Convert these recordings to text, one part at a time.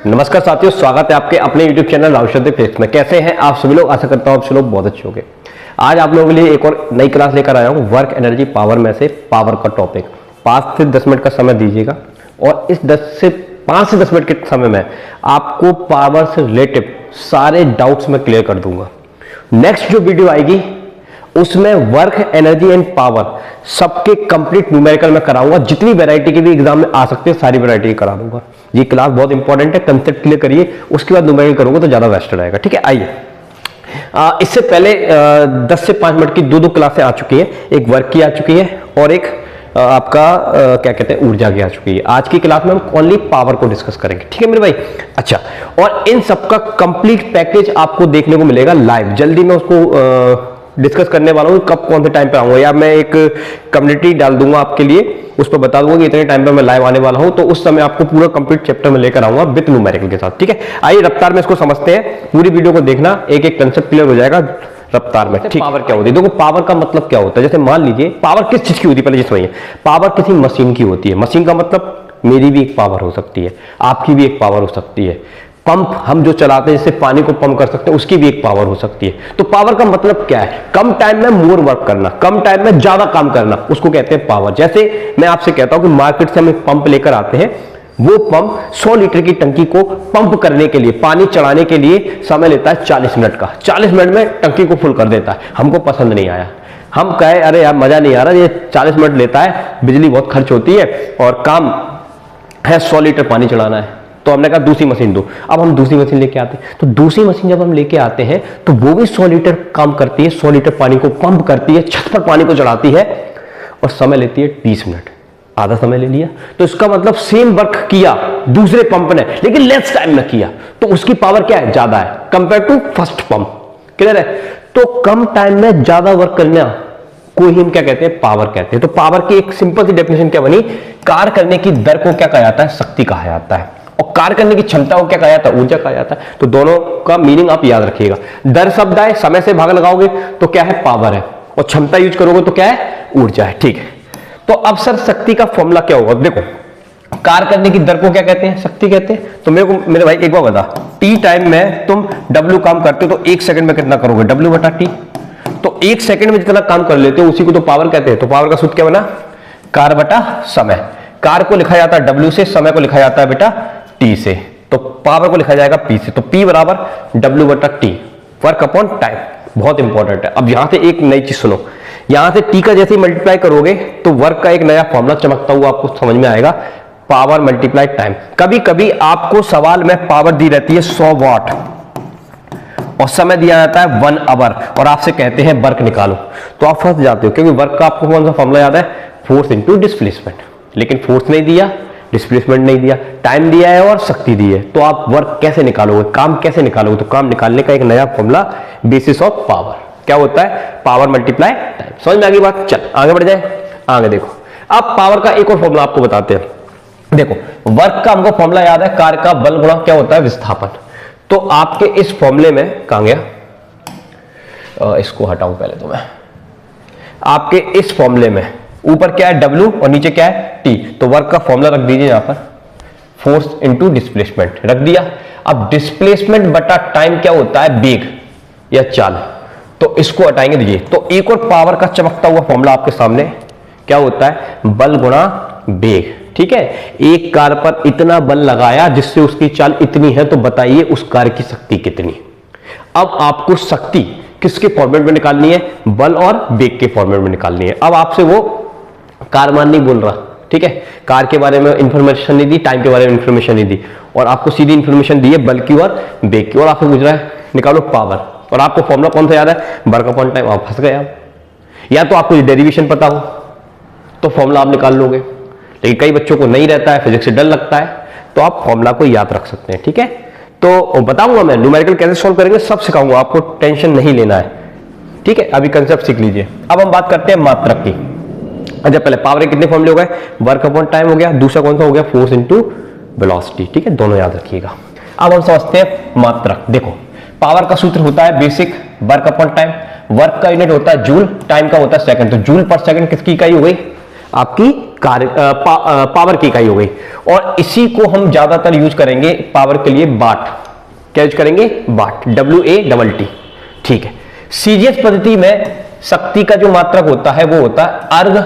नमस्कार साथियों, स्वागत है आपके अपने YouTube चैनल राउशद फिजिक्स में। कैसे हैं आप सभी लोग? आशा करता हूं आप सभी लोग बहुत अच्छे होंगे। आज आप लोगों के लिए एक और नई क्लास लेकर आया हूं, वर्क एनर्जी पावर में से पावर का टॉपिक। 5 से 10 मिनट का समय दीजिएगा और इस 5 से 10 मिनट के समय में आपको पावर से रिलेटेड सारे डाउट्स मैं क्लियर कर दूंगा। नेक्स्ट जो वीडियो आएगी उसमें वर्क एनर्जी एंड पावर सबके कंप्लीट न्यूमेरिकल में कराऊंगा। जितनी वैरायटी के भी एग्जाम में आ सकते हैं सारी वैरायटी करा दूंगा। ये क्लास बहुत इंपॉर्टेंट है, कंसेप्ट क्लियर करिए, उसके बाद न्यूमेरिकल करूंगा तो ज्यादा बेस्ट रहेगा। ठीक है, आइए। इससे पहले 10 से 5 मिनट की दो क्लासें आ चुकी हैं। एक वर्क की आ चुकी है और एक आपका क्या कहते हैं ऊर्जा की आ चुकी है। आज की क्लास में हम ओनली पावर को डिस्कस करेंगे। ठीक है मेरे भाई। अच्छा, और इन सबका कंप्लीट पैकेज आपको देखने को मिलेगा लाइव। जल्दी मैं उसको डिस्कस करने वाला हूँ, कब कौन से टाइम पे आऊंगा, या मैं एक कम्युनिटी डाल दूंगा आपके लिए, उस पर बता दूंगा कि इतने टाइम पे मैं लाइव आने वाला हूं। तो उस समय आपको पूरा कंप्लीट चैप्टर में लेकर आऊंगा विद न्यूमेरिकल के साथ। ठीक है, आइए रफ्तार में इसको समझते हैं। पूरी वीडियो को देखना, एक एक कंसेप्ट क्लियर हो जाएगा रफ्तार में। ठीक, पावर क्या होती है? देखो, पावर का मतलब क्या होता है। जैसे मान लीजिए पावर किस चीज की होती है, पहले जिसमें पावर किसी मशीन की होती है। मशीन का मतलब मेरी भी एक पावर हो सकती है, आपकी भी एक पावर हो सकती है। पंप हम जो चलाते हैं जिससे पानी को पंप कर सकते हैं, उसकी भी एक पावर हो सकती है। तो पावर का मतलब क्या है? कम टाइम में मोर वर्क करना, कम टाइम में ज्यादा काम करना, उसको कहते हैं पावर। जैसे मैं आपसे कहता हूं कि मार्केट से हम एक पंप लेकर आते हैं, वो पंप 100 लीटर की टंकी को पंप करने के लिए, पानी चढ़ाने के लिए समय लेता है 40 मिनट का। 40 मिनट में टंकी को फुल कर देता है। हमको पसंद नहीं आया, हम कहे अरे यार मजा नहीं आ रहा, ये 40 मिनट लेता है, बिजली बहुत खर्च होती है और काम है 100 लीटर पानी चढ़ाना है। तो हमने कहा दूसरी मशीन दो। अब हम दूसरी मशीन लेके आते हैं, तो दूसरी मशीन जब हम लेके आते हैं तो वो भी 100 लीटर काम करती है, 100 लीटर पानी को पंप करती है, छत पर पानी को चढ़ाती है और समय लेती है 20 मिनट। आधा समय ले लिया। तो इसका मतलब सेम वर्क किया दूसरे पंप ने, लेकिन लेस टाइम में किया, तो उसकी पावर क्या है? ज्यादा है compare to first pump. Clear है? तो कम टाइम में ज्यादा वर्क करना को ही हम क्या कहते हैं? पावर कहते हैं। तो पावर की एक सिंपल सी डेफिनेशन क्या बनी? कार्य करने की दर को क्या कहा जाता है? शक्ति कहा जाता है। और कार्य करने की क्षमता को क्या कहा जाता है? ऊर्जा कहा जाता है। तो दोनों का मीनिंग आप याद रखिएगा। दर शब्द है, समय से भाग लगाओगे तो क्या है? पावर है, और क्षमता यूज करोगे तो क्या है? ऊर्जा है। ठीक है, तो अब सर शक्ति का फॉर्मूला क्या होगा? देखो, कार्य करने की दर को क्या कहते हैं? शक्ति कहते हैं। तो मेरे भाई एक बार बता, टी टाइम में तुम W काम करते हो तो 1 सेकंड में कितना करोगे? W बटा टी। तो 1 सेकंड में जितना काम कर लेते हो उसी को तो पावर कहते हैं। तो पावर का सूत्र क्या बना? कार्य बटा समय। कार्य को लिखा जाता है W से, समय को लिखा जाता है बेटा T से। तो पावर को लिखा जाएगा P से। तो P बराबर W बटा T, वर्क अपॉन टाइम। बहुत इंपॉर्टेंट है। अब यहां से एक नई चीज सुनो, यहां से T का जैसे ही मल्टीप्लाई करोगे तो वर्क का एक नया फॉर्मूला चमकता हुआ आपको समझ में आएगा, पावर मल्टीप्लाई टाइम। कभी कभी आपको सवाल में पावर दी रहती है 100 वाट और समय दिया जाता है 1 आवर और आपसे कहते हैं वर्क निकालो, तो आप फंस जाते हो, क्योंकि वर्क का आपको कौन सा फॉर्मूला याद है? Force into displacement. लेकिन फोर्स नहीं दिया, डिस्प्लेसमेंट नहीं दिया, टाइम दिया है और शक्ति दी है, तो आप वर्क कैसे निकालोगे? काम कैसे निकालोगे? तो काम निकालने का एक नया फॉर्मूला, बेसिस ऑफ पावर, क्या होता है? Power multiply time. समझ में आ गई बात? चल आगे बढ़ जाए। आगे देखो, अब पावर का एक और फॉर्मूला आपको बताते हैं। देखो, वर्क का हमको फॉर्मूला याद है, कार्य का बल गुणा क्या होता है? विस्थापन। तो आपके इस फॉर्मूले में कहां गया, इसको हटाऊं पहले तो मैं। आपके इस फॉर्मूले में ऊपर क्या है? W और नीचे क्या है? T। तो वर्क का फॉर्मूला रख दीजिए यहां पर, फोर्स इंटू डिस्प्लेसमेंट रख दिया। अब डिस्प्लेसमेंट बटा टाइम क्या होता है? वेग या चाल। तो इसको हटाएंगे दीजिए। तो एक और पावर का चमकता हुआ फॉर्मूला आपके सामने क्या होता है? बल गुणा वेग। ठीक है, एक कार्य पर इतना बल लगाया जिससे उसकी चाल इतनी है, तो बताइए उस कार्य की शक्ति कितनी। अब आपको शक्ति किसके फॉर्मेट में निकालनी है? बल और वेग के फॉर्मेट में निकालनी है। अब आपसे वो कारमान नहीं बोल रहा, ठीक है, कार के बारे में इंफॉर्मेशन नहीं दी, टाइम के बारे में इंफॉर्मेशन नहीं दी, और आपको सीधी इंफॉर्मेशन दी है बल की और वेग की, और आपसे पूछ रहा है निकालो पावर, और आपको फॉर्मूला कौन सा याद है? Work upon time. आप फंस गए। आप या तो आपको डेरिवेशन पता हो तो फॉर्मूला आप निकाल लोगे, लेकिन कई बच्चों को नहीं रहता है, फिजिक्स से डर लगता है, तो आप फॉर्मूला को याद रख सकते हैं। ठीक है, तो बताऊंगा मैं न्यूमेरिकल कैसे सॉल्व करेंगे, सब सिखाऊंगा, आपको टेंशन नहीं लेना है। ठीक है, अभी कंसेप्ट सीख लीजिए। अब हम बात करते हैं मात्रक की। अच्छा, पहले पावर के कितने फॉर्मूले हो गए? वर्क अपॉन टाइम हो गया, दूसरा कौन सा हो गया? Force into velocity. ठीक है, दोनों याद रखिएगा। अब हम समझते हैं मात्रक। देखो, पावर का सूत्र होता है basic work upon time, work का यूनिट होता है जूल, टाइम का होता है सेकंड। तो जूल पर सेकंड किसकी इकाई हो गई? आपकी पावर की इकाई हो गई। और इसी को हम ज्यादातर यूज करेंगे पावर के लिए वाट। क्या यूज करेंगे? वाट, WAT। ठीक है। सीजीएस पद्धति में शक्ति का जो मात्रक होता है वो होता है अर्घ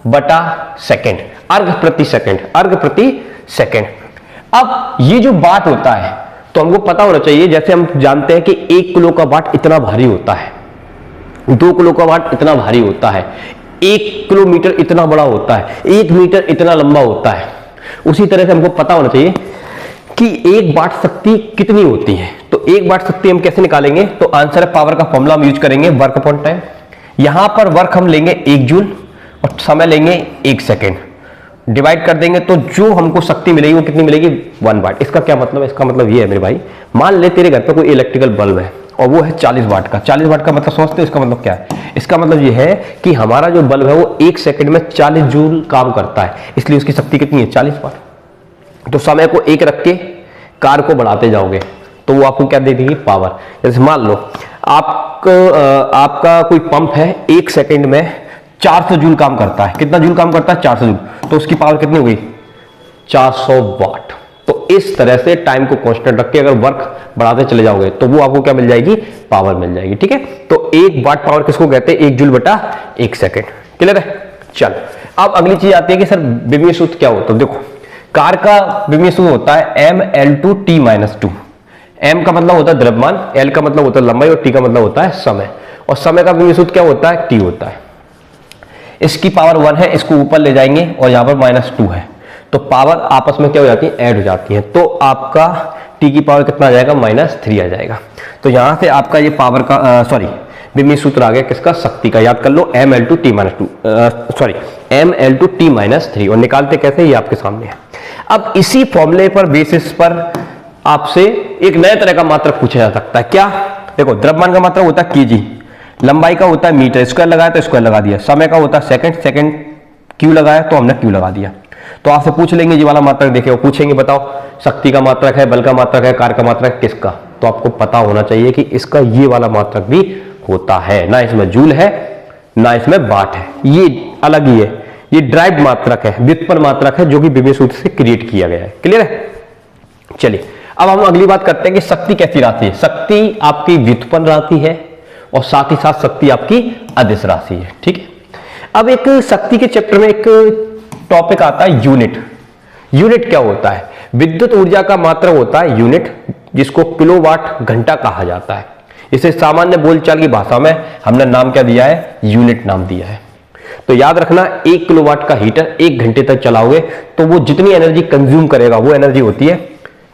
बटा सेकेंड, अर्घ प्रति सेकेंड, अर्घ प्रति सेकेंड। अब ये जो वाट होता है तो हमको पता होना चाहिए, जैसे हम जानते हैं कि 1 किलो का वाट इतना भारी होता है, 2 किलो का वाट इतना भारी होता है, 1 किलोमीटर इतना बड़ा होता है, 1 मीटर इतना लंबा होता है। उसी तरह से हमको पता होना चाहिए कि 1 वाट शक्ति कितनी होती है। तो 1 वाट शक्ति हम कैसे निकालेंगे? तो आंसर है पावर का फॉर्मूला हम यूज करेंगे वर्क अपॉन टाइम। यहां पर वर्क हम लेंगे 1 जूल और समय लेंगे 1 सेकेंड, डिवाइड कर देंगे तो जो हमको शक्ति मिलेगी वो कितनी मिलेगी? 1 वाट। इसका क्या मतलब है? इसका मतलब ये है मेरे भाई, मान ले तेरे घर पर कोई इलेक्ट्रिकल बल्ब है और वो है 40 वाट का। 40 वाट का मतलब समझते हो इसका मतलब क्या है? इसका मतलब ये है कि हमारा जो बल्ब है वो 1 सेकंड में 40 जूल काम करता है, इसलिए उसकी शक्ति कितनी है? 40 वाट। तो समय को 1 रख के कार को बढ़ाते जाओगे तो वो आपको क्या दे देगी? पावर। जैसे मान लो आपका कोई पंप है, 1 सेकंड में 400 जूल काम करता है। कितना जूल काम करता है? 400 जूल। तो उसकी पावर कितनी हो गई? 400 वाट। तो इस तरह से टाइम को कांस्टेंट रख के अगर वर्क बढ़ाते चले जाओगे तो वो आपको क्या मिल जाएगी? पावर मिल जाएगी। ठीक है। तो 1 वाट पावर किसको कहते हैं? 1 जूल बटा 1 सेकंड। क्लियर है? चल, अब अगली चीज आती है कि सर विमीय सूत्र क्या होता है? देखो, कार का विमीय सूत्र होता है mL/T-2। m का मतलब होता है द्रव्यमान, l का मतलब होता है लंबाई और t का मतलब होता है समय। और समय का विमीय सूत्र क्या होता है? t होता है। इसकी पावर 1 है, इसको ऊपर ले जाएंगे और यहां पर -2 है, तो पावर आपस में क्या हो जाती है? ऐड हो जाती है। तो आपका t की पावर कितना आ जाएगा? -3 आ जाएगा। तो यहां से आपका ये पावर का विमीय सूत्र आ गया किसका? शक्ति का। याद कर लो, mL/T-3 और निकालते कैसे? ये आपके सामने है। अब इसी फॉर्मूले पर बेसिस पर आपसे एक नए तरह का मात्रक पूछा जा सकता है। क्या? देखो, द्रव्यमान का मात्रक होता है kg, लंबाई का होता है मीटर, स्क्वायर लगाया तो स्क्वायर लगा दिया, समय का होता है सेकंड, सेकंड क्यू लगाया तो हमने क्यू लगा दिया। तो आपसे पूछ लेंगे ये वाला मात्रक, देखे वो पूछेंगे बताओ शक्ति का मात्रक है, बल का मात्रक है, कार का मात्रक किसका? तो आपको पता होना चाहिए कि इसका ये वाला मात्रक भी होता है। ना इसमें जूल है ना इसमें वाट है, ये अलग ही है। ये ड्राइव्ड मात्रक है, व्युत्पन्न मात्रक है, जो कि विमीय सूत्र से क्रिएट किया गया है। क्लियर है? चलिए, अब हम अगली बात करते हैं कि शक्ति कैसी राशि है। शक्ति आपकी व्युत्पन्न राशि है और साथ ही साथ शक्ति आपकी अदिश राशि है। ठीक है। अब एक शक्ति के चैप्टर में एक टॉपिक आता है यूनिट। यूनिट क्या होता है? विद्युत ऊर्जा का मात्रक होता है यूनिट, जिसको किलोवाट घंटा कहा जाता है। इसे सामान्य बोलचाल की भाषा में हमने नाम क्या दिया है? यूनिट नाम दिया है। तो याद रखना, 1 किलोवाट का हीटर 1 घंटे तक चलाओगे तो वो जितनी एनर्जी कंज्यूम करेगा वो एनर्जी होती है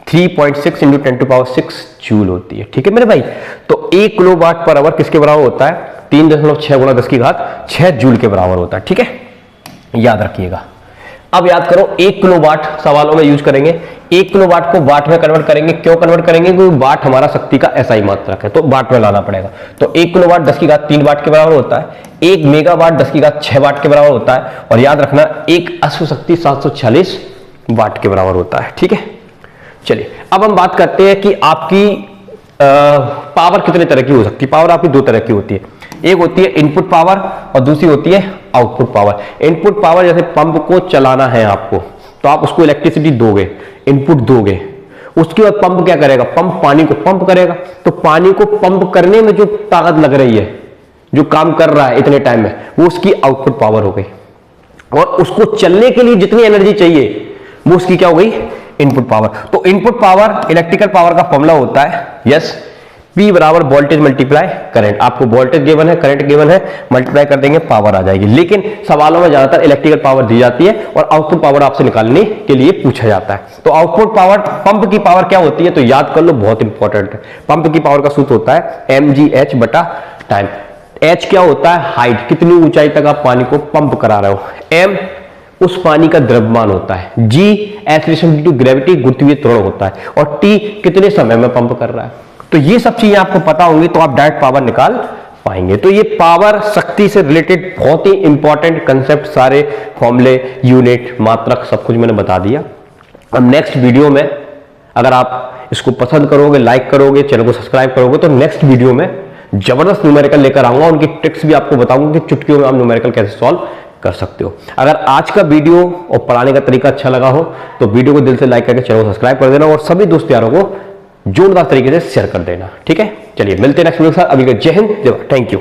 3.6 × 10⁶ जूल होती है। ठीक है मेरे भाई। तो 1 किलोवाट पर आवर किसके बराबर होता है? 3.6 × 10⁶ जूल के बराबर होता है। ठीक है, याद रखिएगा। अब याद करो, 1 किलोवाट सवालों में यूज करेंगे, 1 किलोवाट को वाट में कन्वर्ट करेंगे। क्यों कन्वर्ट करेंगे? क्योंकि वाट हमारा शक्ति का SI मात्रक है, तो वाट में लाना पड़ेगा। तो 1 किलोवाट 10⁻³ वाट के बराबर होता है, 1 मेगावाट 10⁶ वाट के बराबर होता है, और याद रखना 1 अश्वशक्ति 746 वाट के बराबर होता है। ठीक है। चलिए, अब हम बात करते हैं कि आपकी पावर कितने तरह की हो सकती है। पावर आपकी 2 तरह की होती है, एक होती है इनपुट पावर और दूसरी होती है आउटपुट पावर। इनपुट पावर, जैसे पंप को चलाना है आपको तो आप उसको इलेक्ट्रिसिटी दोगे, इनपुट दोगे, उसके बाद पंप क्या करेगा? पंप पानी को पंप करेगा। तो पानी को पंप करने में जो ताकत लग रही है, जो काम कर रहा है इतने टाइम में, वो उसकी आउटपुट पावर हो गई। और उसको चलने के लिए जितनी एनर्जी चाहिए वो उसकी क्या हो गई? Input power. तो इनपुट पावर, इलेक्ट्रिकल पावर का फॉर्मूला होता है यस, P बराबर वोल्टेज मल्टीप्लाई करंट। आपको वोल्टेज गिवन है, करंट गिवन है, मल्टीप्लाई कर देंगे पावर आ जाएगी। लेकिन सवालों में ज्यादातर इलेक्ट्रिकल पावर दी जाती है और आउटपुट पावर आपसे निकालने के लिए पूछा जाता है। तो आउटपुट पावर, पंप की पावर क्या होती है? तो याद कर लो, बहुत इंपॉर्टेंट है। पंप की पावर का सूत्र होता है mgh बटा टाइम। h क्या होता है? हाइट, कितनी ऊंचाई तक आप पानी को पंप करा रहे हो। m उस पानी का द्रव्यमान होता है, g acceleration due to gravity, गुरुत्वीय त्वरण होता है, और t कितने समय में पंप कर रहा है। तो ये सब चीजें आपको पता होंगी तो आप डायरेक्ट पावर निकाल पाएंगे। तो ये पावर, शक्ति से रिलेटेड बहुत ही इंपॉर्टेंट कंसेप्ट, सारे फॉर्मूले, यूनिट, मात्रक, सब कुछ मैंने बता दिया। अब नेक्स्ट वीडियो में अगर आप इसको पसंद करोगे, लाइक करोगे, चैनल को सब्सक्राइब करोगे, तो नेक्स्ट वीडियो में जबरदस्त न्यूमेरिकल लेकर आऊंगा। उनकी ट्रिक्स भी आपको बताऊंगा कि चुटकियों में आप न्यूमेरिकल कैसे सॉल्व कर सकते हो। अगर आज का वीडियो और पढ़ाने का तरीका अच्छा लगा हो तो वीडियो को दिल से लाइक करके चैनल को सब्सक्राइब कर देना और सभी दोस्त यारों को जोरदार तरीके से शेयर कर देना। ठीक है, चलिए मिलते हैं नेक्स्ट वीडियो के साथ। अभी का जय हिंद, जय भारत, थैंक यू।